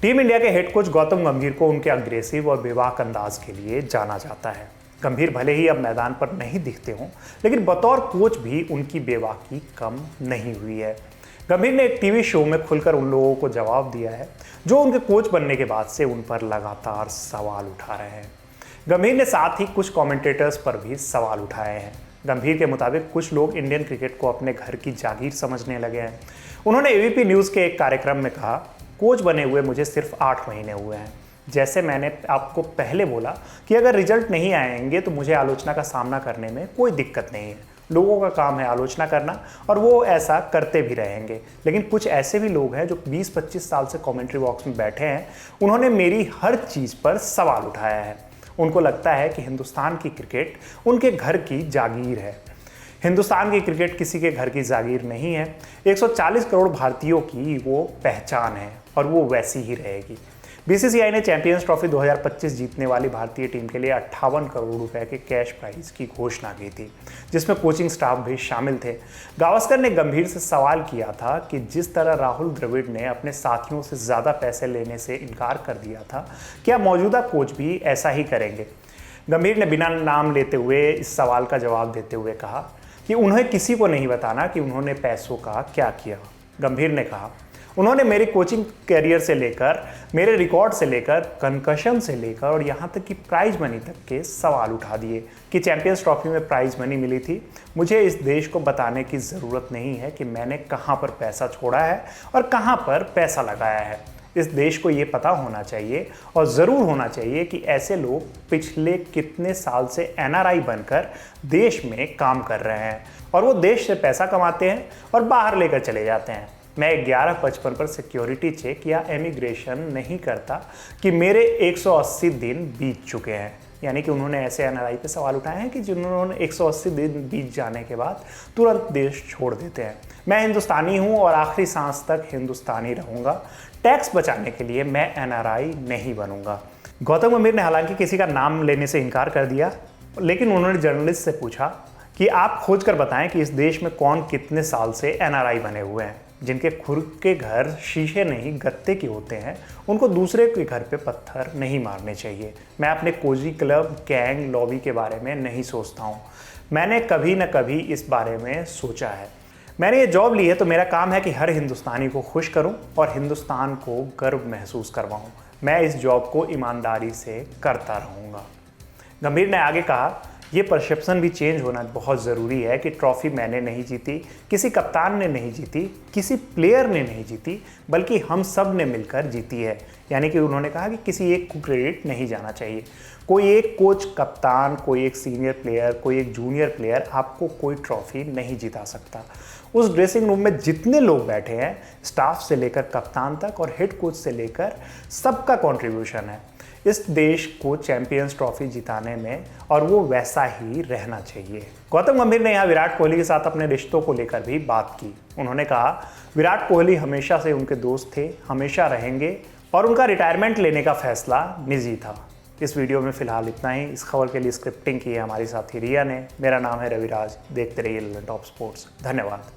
Team India के head coach Gautam गंभीर को उनके अग्रेसिव और बेबाक अंदाज के लिए जाना जाता है। गंभीर भले ही अब मैदान पर नहीं दिखते हों, लेकिन बतौर कोच भी उनकी बेबाकी कम नहीं हुई है। गंभीर ने एक टीवी शो में खुलकर उन लोगों को जवाब दिया है जो उनके कोच बनने के बाद से उन पर लगातार सवाल उठा रहे हैं। गंभीर ने साथ ही कुछ कमेंटेटर्स पर भी सवाल उठाए हैं। गंभीर के मुताबिक कुछ लोग इंडियन क्रिकेट को अपने घर की जागीर समझने लगे हैं। उन्होंने एबीपी न्यूज़ के एक कार्यक्रम में कहा, कोच बने हुए मुझे सिर्फ 8 महीने हुए हैं। जैसे मैंने आपको पहले बोला कि अगर रिजल्ट नहीं आएंगे तो मुझे आलोचना का सामना करने में कोई दिक्कत नहीं है। लोगों का काम है आलोचना करना और वो ऐसा करते भी रहेंगे। लेकिन कुछ ऐसे भी लोग हैं जो 20-25 साल से कमेंट्री बॉक्स में बैठे हैं। उन्होंने मेरी हर चीज़ पर सवाल उठाया है। उनको लगता है कि हिंदुस्तान की क्रिकेट उनके घर की जागीर है। हिंदुस्तान की क्रिकेट किसी के घर की जागीर नहीं है। 140 करोड़ भारतीयों की वो पहचान है और वो वैसी ही रहेगी। बीसीसीआई ने चैंपियंस ट्रॉफी 2025 जीतने वाली भारतीय टीम के लिए 58 करोड़ रुपए के कैश प्राइज की घोषणा की थी, जिसमें कोचिंग स्टाफ भी शामिल थे। गावस्कर ने गंभीर से सवाल किया था कि जिस तरह राहुल द्रविड़ ने अपने साथियों से ज़्यादा पैसे लेने से इनकार कर दिया था, क्या मौजूदा कोच भी ऐसा ही करेंगे? गंभीर ने बिना नाम लेते हुए इस सवाल का जवाब देते हुए कहा कि उन्हें किसी को नहीं बताना कि उन्होंने पैसों का क्या किया। गंभीर ने कहा, उन्होंने मेरे कोचिंग करियर से लेकर, मेरे रिकॉर्ड से लेकर, कंकशन से लेकर और यहाँ तक कि प्राइज मनी तक के सवाल उठा दिए कि चैंपियंस ट्रॉफी में प्राइज मनी मिली थी। मुझे इस देश को बताने की ज़रूरत नहीं है कि मैंने कहाँ पर पैसा छोड़ा है और कहाँ पर पैसा लगाया है। इस देश को ये पता होना चाहिए और ज़रूर होना चाहिए कि ऐसे लोग पिछले कितने साल से एनआरआई बनकर देश में काम कर रहे हैं और वो देश से पैसा कमाते हैं और बाहर लेकर चले जाते हैं। मैं 11:55 पर सिक्योरिटी चेक या इमिग्रेशन नहीं करता कि मेरे 180 दिन बीत चुके हैं। यानी कि उन्होंने ऐसे एनआरआई पे सवाल उठाए हैं कि जिन्होंने 180 दिन बीत जाने के बाद तुरंत देश छोड़ देते हैं। मैं हिंदुस्तानी हूं और आखिरी सांस तक हिंदुस्तानी रहूंगा। टैक्स बचाने के लिए मैं एनआरआई नहीं बनूंगा। गौतम गंभीर ने हालांकि किसी का नाम लेने से इनकार कर दिया, लेकिन उन्होंने जर्नलिस्ट से पूछा कि आप खोज कर बताएं कि इस देश में कौन कितने साल से एनआरआई बने हुए हैं। जिनके खुद के घर शीशे नहीं गत्ते के होते हैं, उनको दूसरे के घर पे पत्थर नहीं मारने चाहिए। मैं अपने कोजी क्लब, गैंग, लॉबी के बारे में नहीं सोचता हूँ। मैंने कभी न कभी इस बारे में सोचा है। मैंने ये जॉब ली है तो मेरा काम है कि हर हिंदुस्तानी को खुश करूं और हिंदुस्तान को गर्व महसूस करवाऊं। मैं इस जॉब को ईमानदारी से करता रहूँगा। गंभीर ने आगे कहा, ये परसेप्शन भी चेंज होना बहुत ज़रूरी है कि ट्रॉफ़ी मैंने नहीं जीती, किसी कप्तान ने नहीं जीती, किसी प्लेयर ने नहीं जीती, बल्कि हम सब ने मिलकर जीती है। यानी कि उन्होंने कहा कि किसी एक को क्रेडिट नहीं जाना चाहिए। कोई एक कोच, कप्तान, कोई एक सीनियर प्लेयर, कोई एक जूनियर प्लेयर आपको कोई ट्रॉफ़ी नहीं जिता सकता। उस ड्रेसिंग रूम में जितने लोग बैठे हैं, स्टाफ से लेकर कप्तान तक और हेड कोच से लेकर, सबका कंट्रीब्यूशन है इस देश को चैंपियंस ट्रॉफी जिताने में, और वो वैसा ही रहना चाहिए। गौतम गंभीर ने यहाँ विराट कोहली के साथ अपने रिश्तों को लेकर भी बात की। उन्होंने कहा, विराट कोहली हमेशा से उनके दोस्त थे, हमेशा रहेंगे और उनका रिटायरमेंट लेने का फैसला निजी था। इस वीडियो में फिलहाल इतना ही। इस खबर के लिए स्क्रिप्टिंग की है हमारी साथी रिया ने। मेरा नाम है रविराज। देखते रहिए ललन टॉप स्पोर्ट्स। धन्यवाद।